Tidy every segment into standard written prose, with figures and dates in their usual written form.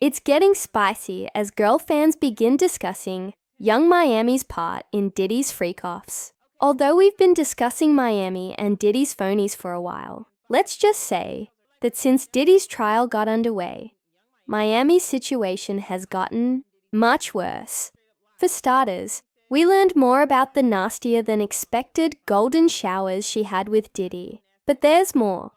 It's getting spicy as girl fans begin discussing Young Miami's part in Diddy's freakoffs. Although we've been discussing Miami and Diddy's phonies for a while, let's just say that since Diddy's trial got underway, Miami's situation has gotten much worse. For starters, we learned more about the nastier than expected golden showers she had with Diddy. But there's more.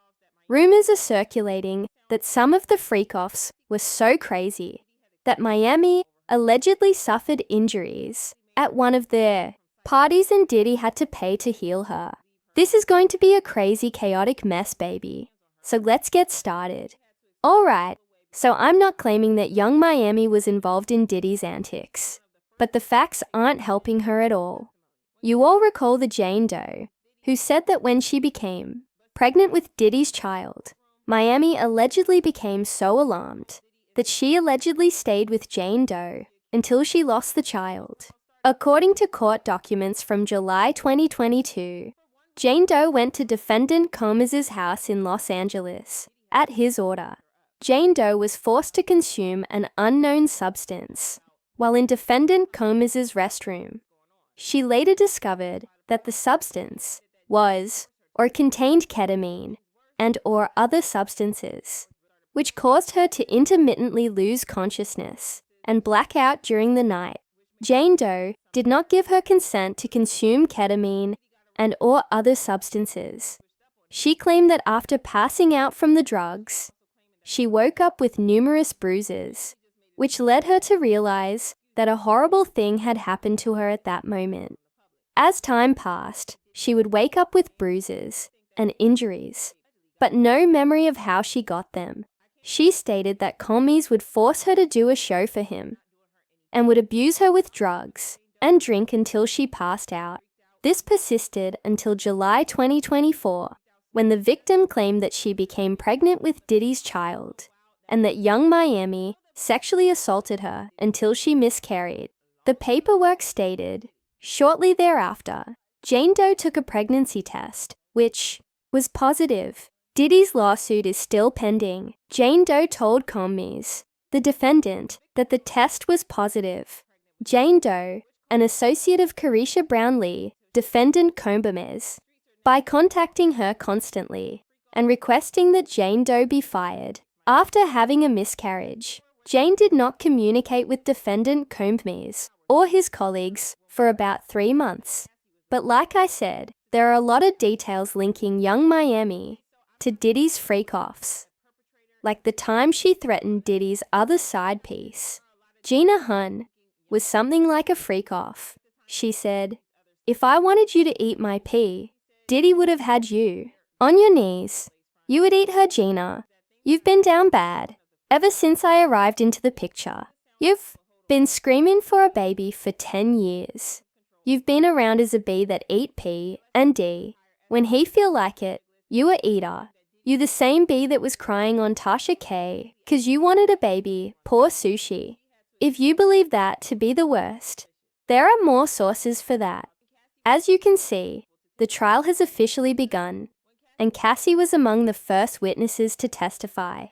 Rumors are circulating that some of the freakoffs were so crazy that Miami allegedly suffered injuries at one of their parties and Diddy had to pay to heal her. This is going to be a crazy, chaotic mess, baby. So let's get started. Alright, so I'm not claiming that young Miami was involved in Diddy's antics, but the facts aren't helping her at all. You all recall the Jane Doe, who said that when she became pregnant with Diddy's child, Miami allegedly became so alarmed that she allegedly stayed with Jane Doe until she lost the child. According to court documents from July 2022, Jane Doe went to defendant Combs's house in Los Angeles. At his order, Jane Doe was forced to consume an unknown substance while in defendant Combs's restroom. She later discovered that the substance was or contained ketamine and or other substances, which caused her to intermittently lose consciousness and black out during the night. Jane Doe did not give her consent to consume ketamine and or other substances. She claimed that after passing out from the drugs, she woke up with numerous bruises, which led her to realize that a horrible thing had happened to her at that moment. As time passed, she would wake up with bruises and injuries, but no memory of how she got them. She stated that Combs would force her to do a show for him and would abuse her with drugs and drink until she passed out. This persisted until July 2024, when the victim claimed that she became pregnant with Diddy's child and that young Miami sexually assaulted her until she miscarried. The paperwork stated, shortly thereafter, Jane Doe took a pregnancy test, which was positive. Diddy's lawsuit is still pending. Jane Doe told Combs, the defendant, that the test was positive. Jane Doe, an associate of Carisha Brownlee, defendant Combs, by contacting her constantly and requesting that Jane Doe be fired. After having a miscarriage, Jane did not communicate with defendant Combs or his colleagues for about 3 months. But like I said, there are a lot of details linking young Miami to Diddy's freakoffs, like the time she threatened Diddy's other side piece. Gina Hunn was something like a freakoff. She said, "If I wanted you to eat my pee, Diddy would have had you on your knees. You would eat her, Gina. You've been down bad ever since I arrived into the picture. You've been screaming for a baby for 10 years. You've been around as a bee that eat P and D. When he feel like it, you a eater. You the same bee that was crying on Tasha K 'cause you wanted a baby, poor sushi. If you believe that to be the worst, there are more sources for that." As you can see, the trial has officially begun, and Cassie was among the first witnesses to testify.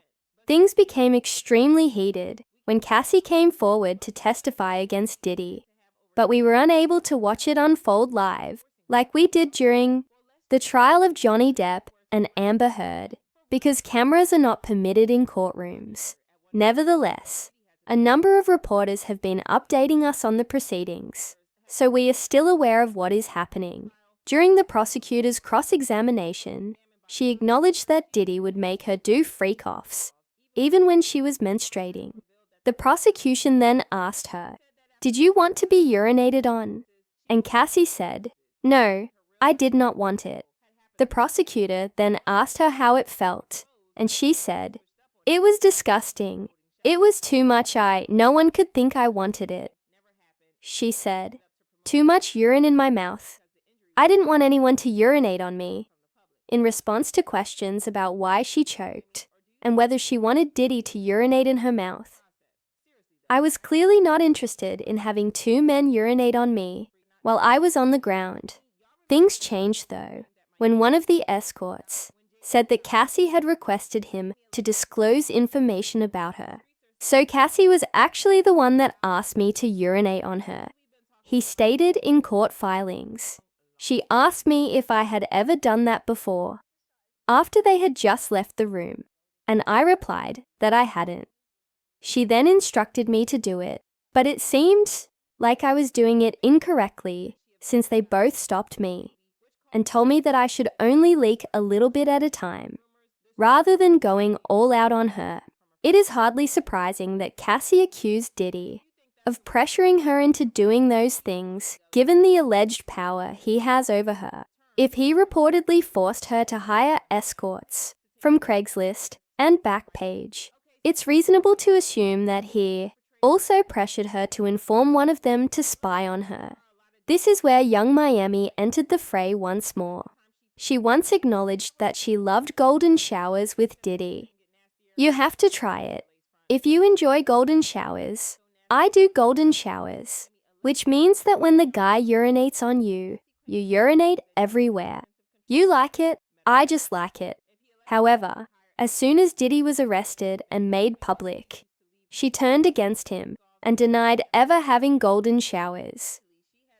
Things became extremely heated when Cassie came forward to testify against Diddy, but we were unable to watch it unfold live like we did during the trial of Johnny Depp and Amber Heard, because cameras are not permitted in courtrooms. Nevertheless, a number of reporters have been updating us on the proceedings, so we are still aware of what is happening. During the prosecutor's cross-examination, she acknowledged that Diddy would make her do freak-offs, even when she was menstruating. The prosecution then asked her, "Did you want to be urinated on?" And Cassie said, "No, I did not want it." The prosecutor then asked her how it felt, and she said, "It was disgusting. It was too much. No one could think I wanted it." She said, "Too much urine in my mouth. I didn't want anyone to urinate on me." In response to questions about why she choked and whether she wanted Diddy to urinate in her mouth, "I was clearly not interested in having 2 men urinate on me while I was on the ground." Things changed though, when one of the escorts said that Cassie had requested him to disclose information about her. So Cassie was actually the one that asked me to urinate on her. He stated in court filings. She asked me if I had ever done that before, after they had just left the room, and I replied that I hadn't. She then instructed me to do it, but it seemed like I was doing it incorrectly since they both stopped me and told me that I should only leak a little bit at a time, rather than going all out on her. It is hardly surprising that Cassie accused Diddy of pressuring her into doing those things, given the alleged power he has over her. If he reportedly forced her to hire escorts from Craigslist and Backpage, it's reasonable to assume that he also pressured her to inform one of them to spy on her. This is where young Miami entered the fray once more. She once acknowledged that she loved golden showers with Diddy. You have to try it. If you enjoy golden showers, I do golden showers, which means that when the guy urinates on you, you urinate everywhere. You like it, I just like it. However, as soon as Diddy was arrested and made public, she turned against him and denied ever having golden showers.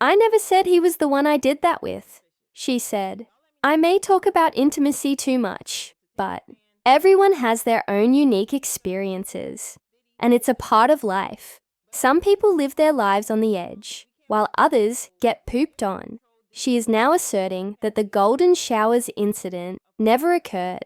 I never said he was the one I did that with, she said. I may talk about intimacy too much, but everyone has their own unique experiences, and it's a part of life. Some people live their lives on the edge, while others get pooped on. She is now asserting that the golden showers incident never occurred,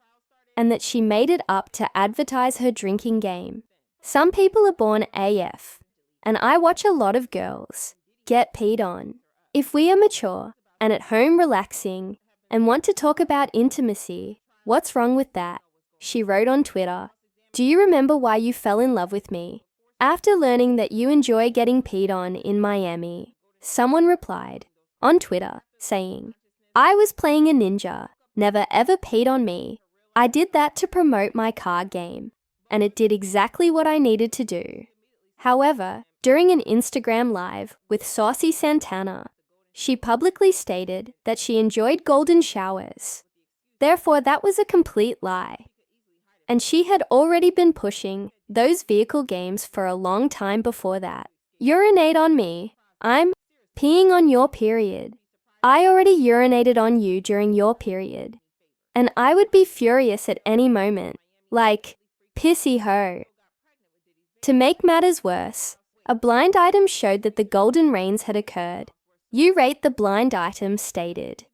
and that she made it up to advertise her drinking game. Some people are born AF, and I watch a lot of girls get peed on. If we are mature and at home relaxing and want to talk about intimacy, what's wrong with that? She wrote on Twitter, "Do you remember why you fell in love with me? After learning that you enjoy getting peed on in Miami." Someone replied on Twitter saying, "I was playing a ninja, never ever peed on me. I did that to promote my card game, and it did exactly what I needed to do." However, during an Instagram live with Saucy Santana, she publicly stated that she enjoyed golden showers. Therefore, that was a complete lie. And she had already been pushing those vehicle games for a long time before that. Urinate on me. I'm peeing on your period. I already urinated on you during your period. And I would be furious at any moment, like, pissy ho. To make matters worse, a blind item showed that the golden rains had occurred. You Rate the Blind Item stated,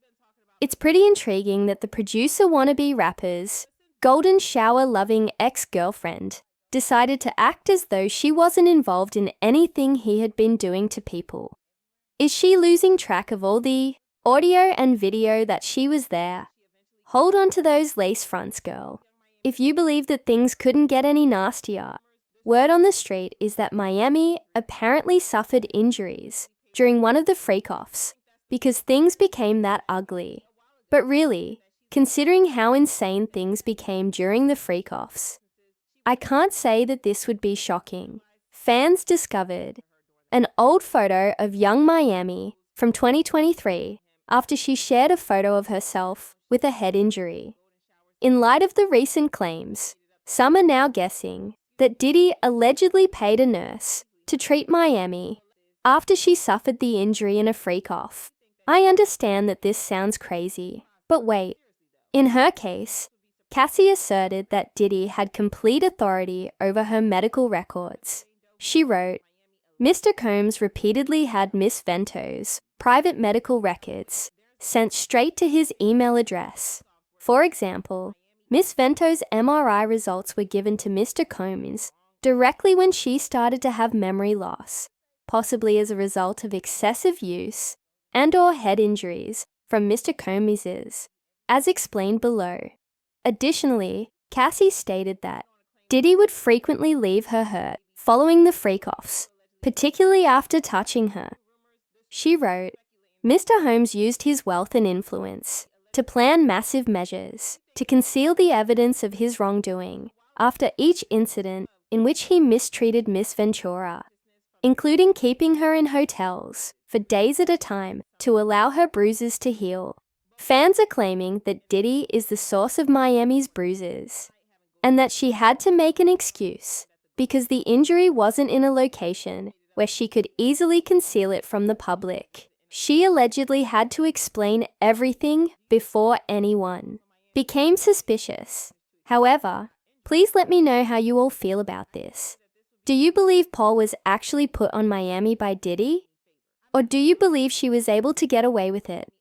"It's pretty intriguing that the producer wannabe rapper's golden shower-loving ex-girlfriend decided to act as though she wasn't involved in anything he had been doing to people. Is she losing track of all the audio and video that she was there? Hold on to those lace fronts, girl. If you believe that things couldn't get any nastier." Word on the street is that Miami apparently suffered injuries during one of the freakoffs because things became that ugly. But really, considering how insane things became during the freakoffs, I can't say that this would be shocking. Fans discovered an old photo of young Miami from 2023 after she shared a photo of herself with a head injury. In light of the recent claims, some are now guessing that Diddy allegedly paid a nurse to treat Miami after she suffered the injury in a freak-off. I understand that this sounds crazy, but wait. In her case, Cassie asserted that Diddy had complete authority over her medical records. She wrote, "Mr. Combs repeatedly had Miss Vento's private medical records sent straight to his email address. For example, Miss Vento's MRI results were given to Mr. Combs directly when she started to have memory loss, possibly as a result of excessive use and/or head injuries from Mr. Combs's, as explained below." Additionally, Cassie stated that Diddy would frequently leave her hurt following the freak-offs, particularly after touching her. She wrote, "Mr. Holmes used his wealth and influence to plan massive measures to conceal the evidence of his wrongdoing after each incident in which he mistreated Miss Ventura, including keeping her in hotels for days at a time to allow her bruises to heal." Fans are claiming that Diddy is the source of Miami's bruises, and that she had to make an excuse because the injury wasn't in a location where she could easily conceal it from the public. She allegedly had to explain everything before anyone became suspicious. However, please let me know how you all feel about this. Do you believe Paul was actually put on Miami by Diddy? Or do you believe she was able to get away with it?